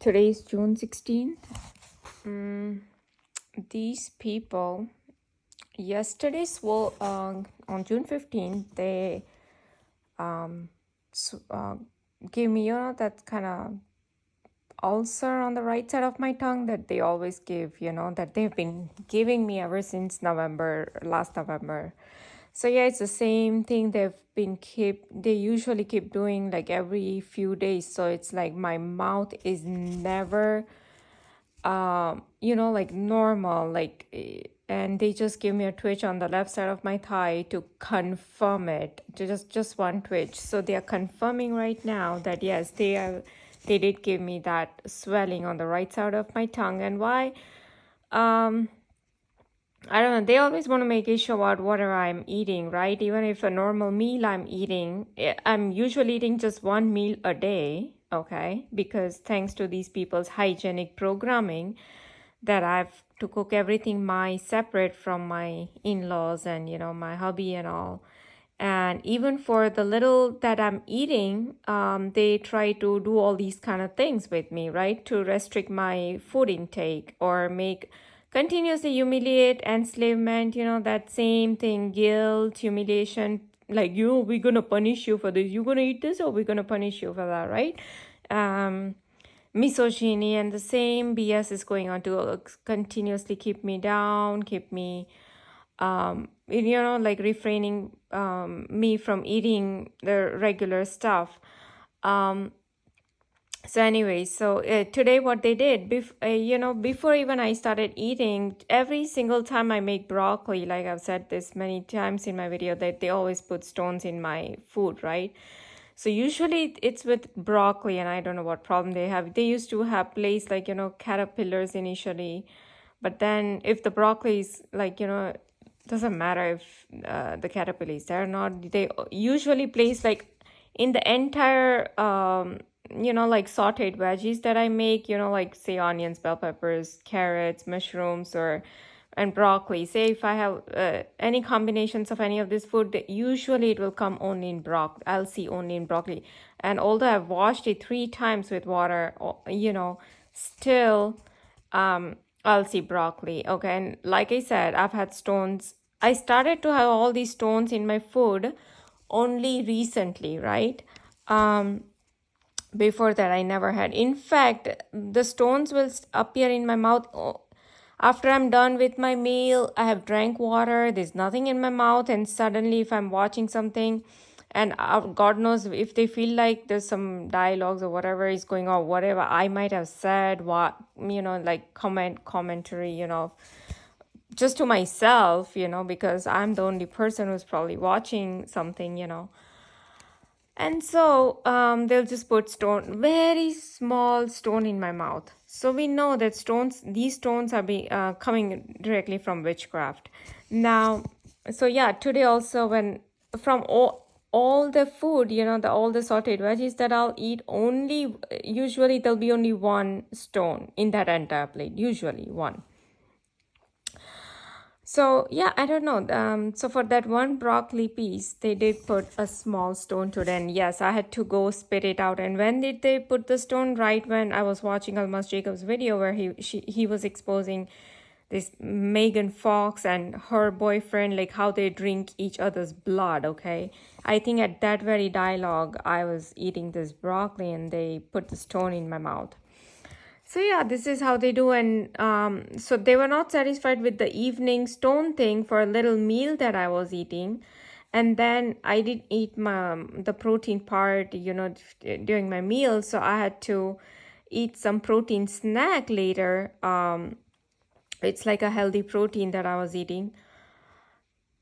Today is June 16th. These people, yesterday, on June 15th, they s- uh, gave me, that kind of ulcer on the right side of my tongue that they always give, that they've been giving me ever since last November. So yeah, it's the same thing they usually keep doing like every few days. So it's like my mouth is never like normal, and they just give me a twitch on the left side of my thigh to confirm it, just one twitch. So they are confirming right now that yes, they did give me that swelling on the right side of my tongue. And why? Um, I don't know. They always want to make issue about whatever I'm eating, right? Even if a normal meal I'm eating, I'm usually eating just one meal a day, okay? Because thanks to these people's hygienic programming, that I've to cook everything separate from my in-laws and my hubby and all. And even for the little that I'm eating, they try to do all these kind of things with me, right? To restrict my food intake or make continuously humiliate, enslavement, that same thing, guilt, humiliation, like, we're gonna punish you for this, you're gonna eat this, or we're gonna punish you for that, right? Misogyny and the same BS is going on to continuously keep me down, keep me, like refraining me from eating the regular stuff. So anyway, today what they did, before even I started eating, every single time I make broccoli, like I've said this many times in my video, that they always put stones in my food, right? So usually it's with broccoli, and I don't know what problem they have. They used to have placed like, caterpillars initially, but then if the broccoli is like, doesn't matter if the caterpillar is there or not, they usually place like in the entire like sauteed veggies that I make, like say onions, bell peppers, carrots, mushrooms, and broccoli. Say if I have any combinations of any of this food, usually it will come only in broccoli. I'll see only in broccoli. And although I've washed it 3 times with water, still I'll see broccoli. Okay, and like I said, I've had stones. I started to have all these stones in my food only recently, right? Before that, I never had. In fact, the stones will appear in my mouth after I'm done with my meal. I have drank water, there's nothing in my mouth, and suddenly if I'm watching something, and God knows if they feel like there's some dialogues or whatever is going on, whatever I might have said, what, like commentary, just to myself, because I'm the only person who's probably watching something, and so they'll just put very small stone in my mouth. So we know that these stones are coming directly from witchcraft. Now, so yeah, today also when from all the food, all the sauteed veggies that I'll eat, usually there'll be only one stone in that entire plate, usually one. So yeah, I don't know. So for that one broccoli piece, they did put a small stone to it, and yes, I had to go spit it out. And when did they put the stone? Right when I was watching Almas Jacob's video where he was exposing this Megan Fox and her boyfriend, like how they drink each other's blood. Okay, I think at that very dialogue, I was eating this broccoli, and they put the stone in my mouth. So yeah, this is how they do. And so they were not satisfied with the evening stone thing for a little meal that I was eating. And then I did eat the protein part, during my meal. So I had to eat some protein snack later. It's like a healthy protein that I was eating.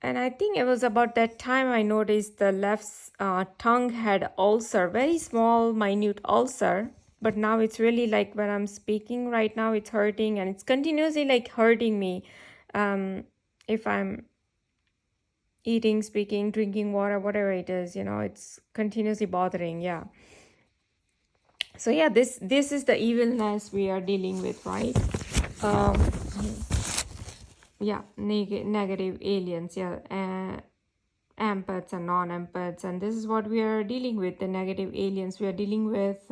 And I think it was about that time I noticed the left tongue had ulcer, very small, minute ulcer. But now it's really like when I'm speaking right now, it's hurting, and it's continuously like hurting me. If I'm eating, speaking, drinking water, whatever it is, it's continuously bothering. Yeah. So yeah, this is the evilness we are dealing with, right? Yeah, negative aliens. Yeah. Empaths and non-empaths, and this is what we are dealing with, the negative aliens. We are dealing with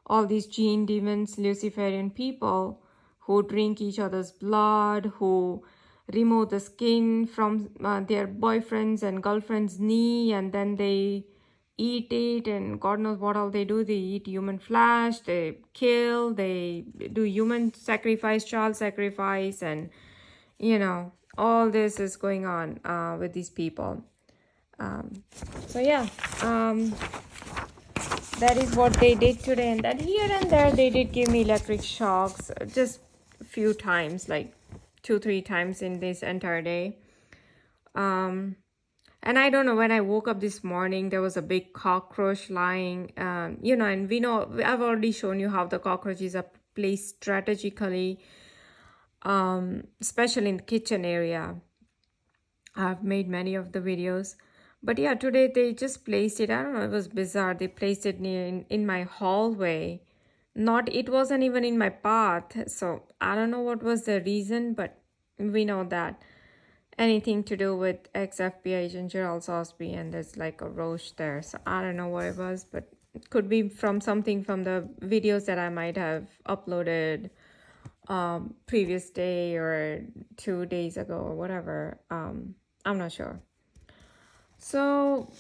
all these gene demons, Luciferian people who drink each other's blood, who remove the skin from their boyfriends and girlfriends' knee, and then they eat it, and God knows what all they do. They eat human flesh, they kill, they do human sacrifice, child sacrifice, and all this is going on with these people. So yeah, that is what they did today. And then here and there they did give me electric shocks, just a few times, like 2-3 times in this entire day. And I don't know, when I woke up this morning, there was a big cockroach lying, and we know, I've already shown you how the cockroaches are placed strategically, especially in the kitchen area. I've made many of the videos. But yeah, today they just placed it. I don't know, it was bizarre. They placed it in my hallway. It wasn't even in my path. So I don't know what was the reason, but we know that anything to do with ex-FBI agent Gerald Sosby, and there's like a roach there. So I don't know what it was, but it could be from something from the videos that I might have uploaded previous day or 2 days ago or whatever. I'm not sure. So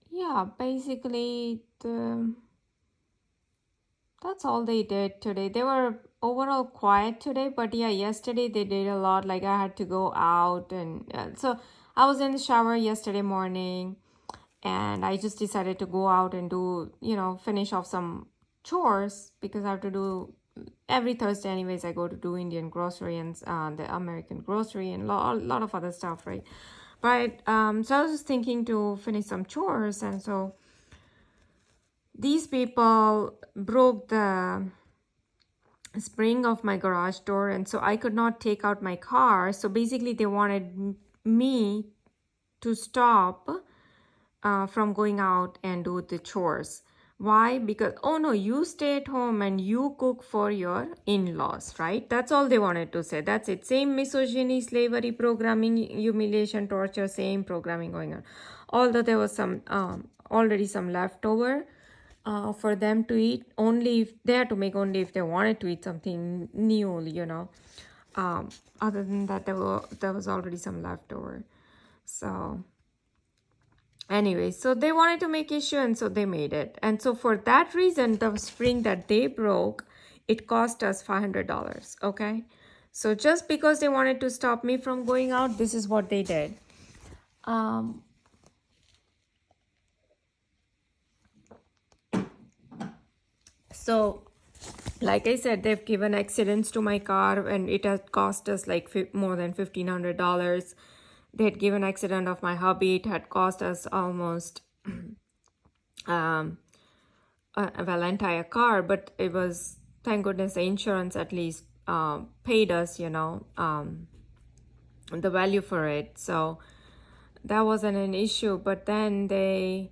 yeah, basically that's all they did today. They were overall quiet today, but yeah, yesterday they did a lot. Like I had to go out, and so I was in the shower yesterday morning, and I just decided to go out and do, finish off some chores, because I have to do every Thursday anyways. I go to do Indian grocery and the American grocery and a lot of other stuff, right? But so I was just thinking to finish some chores, and so these people broke the spring of my garage door, and so I could not take out my car. So basically they wanted me to stop from going out and do the chores. Why? Because, oh no, you stay at home and you cook for your in-laws, right? That's all they wanted to say. That's it. Same misogyny, slavery, programming, humiliation, torture, same programming going on. Although there was some already some leftover for them to eat, only if they had to make, only if they wanted to eat something new, other than that, there was already some leftover. So anyway, so they wanted to make issue, and so they made it. And so for that reason, the spring that they broke, it cost us $500, okay? So just because they wanted to stop me from going out, this is what they did. So like I said, they've given accidents to my car, and it has cost us like more than $1,500. They had given accident of my hubby. It had cost us almost entire car, but it was, thank goodness, the insurance at least paid us, the value for it. So that wasn't an issue. But then they've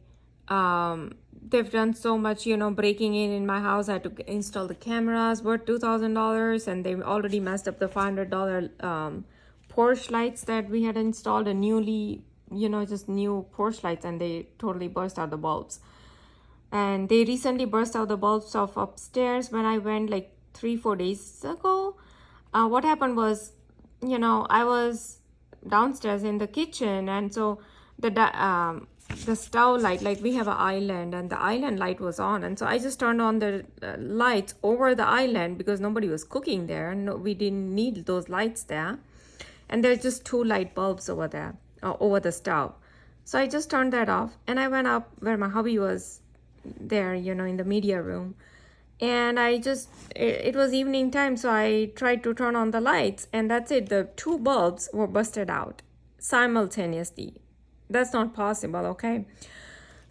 done so much, breaking in my house. I had to install the cameras worth $2,000, and they already messed up the $500 porch lights that we had installed, a newly, just new porch lights, and they totally burst out the bulbs. And they recently burst out the bulbs of upstairs when I went like 3-4 days ago. What happened was, I was downstairs in the kitchen, and so the stove light, like we have an island, and the island light was on, and so I just turned on the lights over the island because nobody was cooking there, and we didn't need those lights there. And there's just 2 light bulbs over there, over the stove. So I just turned that off, and I went up where my hubby was there, in the media room. And it was evening time, so I tried to turn on the lights, and that's it. The 2 bulbs were busted out simultaneously. That's not possible, okay?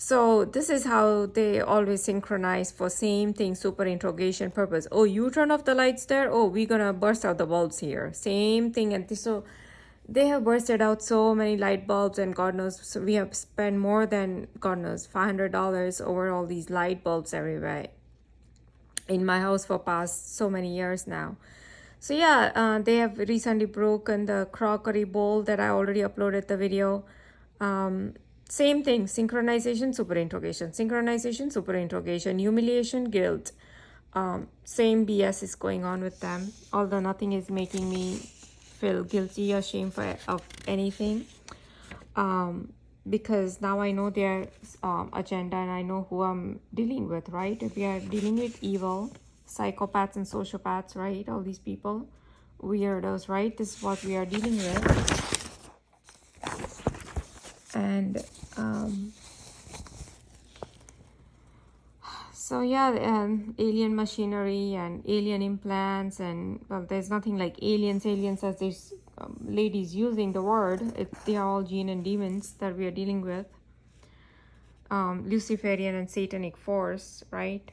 So this is how they always synchronize for same thing, super interrogation purpose. Oh, you turn off the lights there? Oh, we're gonna burst out the bulbs here. Same thing. And so they have bursted out so many light bulbs, and God knows, so we have spent more than, God knows, $500 over all these light bulbs everywhere in my house for past so many years now. So yeah, they have recently broken the crockery bowl that I already uploaded the video. Same thing, synchronization, super interrogation, synchronization, super interrogation, humiliation, guilt. Same BS is going on with them, although nothing is making me feel guilty or shame of anything. Because now I know their agenda and I know who I'm dealing with, right? If we are dealing with evil, psychopaths and sociopaths, right? All these people, weirdos, right? This is what we are dealing with. And so yeah, alien machinery and alien implants, and well, there's nothing like aliens as these ladies using the word. They are all jinn and demons that we are dealing with. Luciferian and satanic force, right?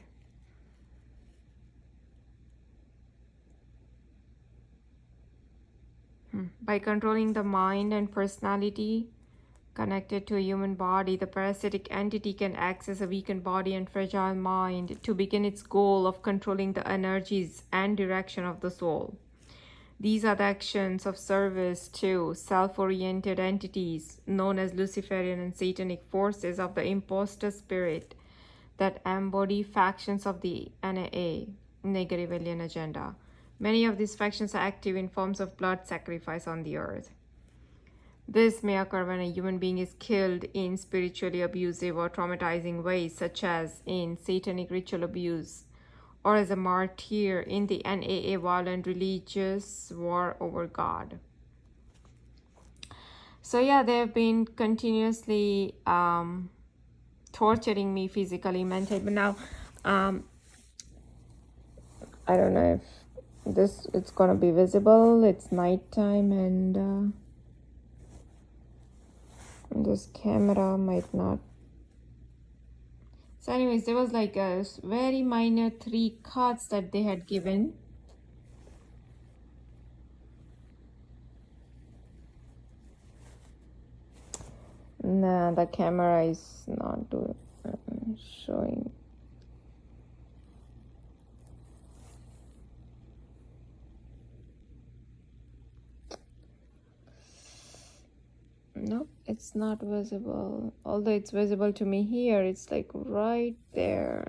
By controlling the mind and personality connected to a human body, the parasitic entity can access a weakened body and fragile mind to begin its goal of controlling the energies and direction of the soul. These are the actions of service to self-oriented entities known as Luciferian and Satanic forces of the imposter spirit that embody factions of the NAA, negative alien agenda. Many of these factions are active in forms of blood sacrifice on the earth. This may occur when a human being is killed in spiritually abusive or traumatizing ways, such as in satanic ritual abuse, or as a martyr in the NAA violent religious war over God. So yeah, they have been continuously torturing me physically, mentally. But now, I don't know if it's gonna be visible. It's nighttime, and this camera might not. So anyways, there was like a very minor 3 cuts that they had given. Nah, the camera is not doing showing. Nope, it's not visible. Although it's visible to me here, it's like right there.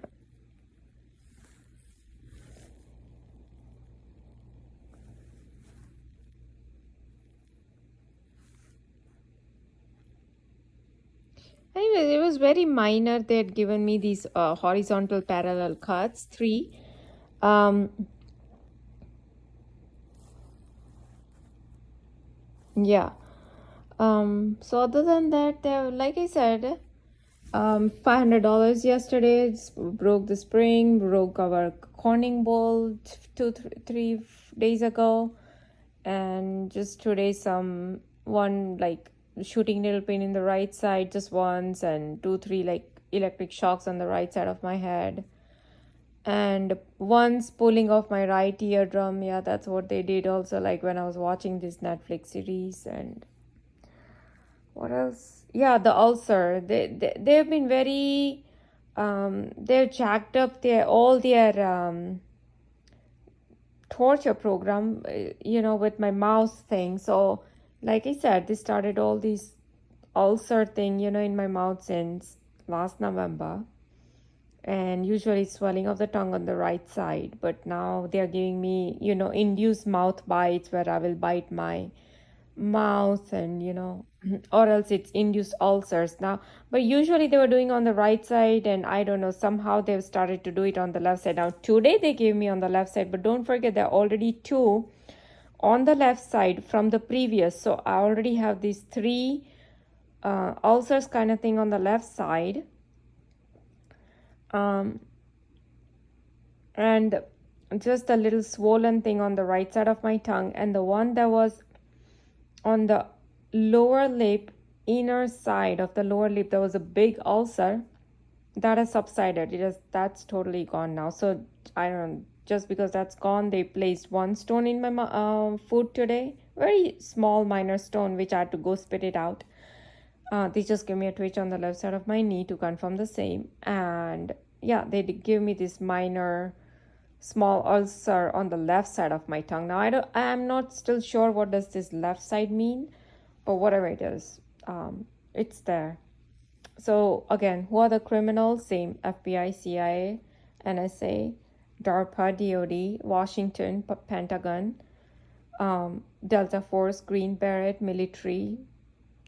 Anyway, it was very minor. They had given me these horizontal parallel cuts, 3. Yeah. So other than that, like I said, $500 yesterday. Broke the spring, broke our corning bowl 3 days ago, and just today one like shooting needle pain in the right side just once, and 2-3 like electric shocks on the right side of my head, and once pulling off my right eardrum. Yeah, that's what they did also, like when I was watching this Netflix series. And what else? Yeah, the ulcer. They have been very they've jacked up their torture program, with my mouth thing. So like I said, they started all these ulcer thing, in my mouth since last November. And usually swelling of the tongue on the right side, but now they are giving me, induced mouth bites where I will bite my mouth, and or else it's induced ulcers now. But usually they were doing on the right side, and I don't know, somehow they've started to do it on the left side. Now today they gave me on the left side, but don't forget there are already 2 on the left side from the previous. So I already have these 3 ulcers kind of thing on the left side, and just a little swollen thing on the right side of my tongue, and the one that was on the lower lip, inner side of the lower lip, there was a big ulcer that has subsided. That's totally gone now. So I don't, just because that's gone, they placed 1 stone in my food today, very small minor stone, which I had to go spit it out. They just gave me a twitch on the left side of my knee to confirm the same, and yeah, they did give me this minor small ulcer on the left side of my tongue. Now I'm not still sure what does this left side mean, but whatever it is, it's there. So again, who are the criminals? Same: FBI, CIA, NSA, DARPA, DOD, Washington, Pentagon, Delta Force, Green Beret, military,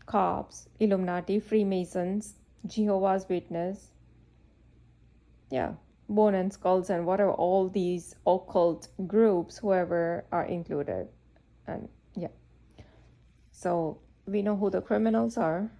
cops, Illuminati, Freemasons, Jehovah's Witness, yeah, Bone and Skulls, and whatever, all these occult groups, whoever are included. And yeah, so we know who the criminals are.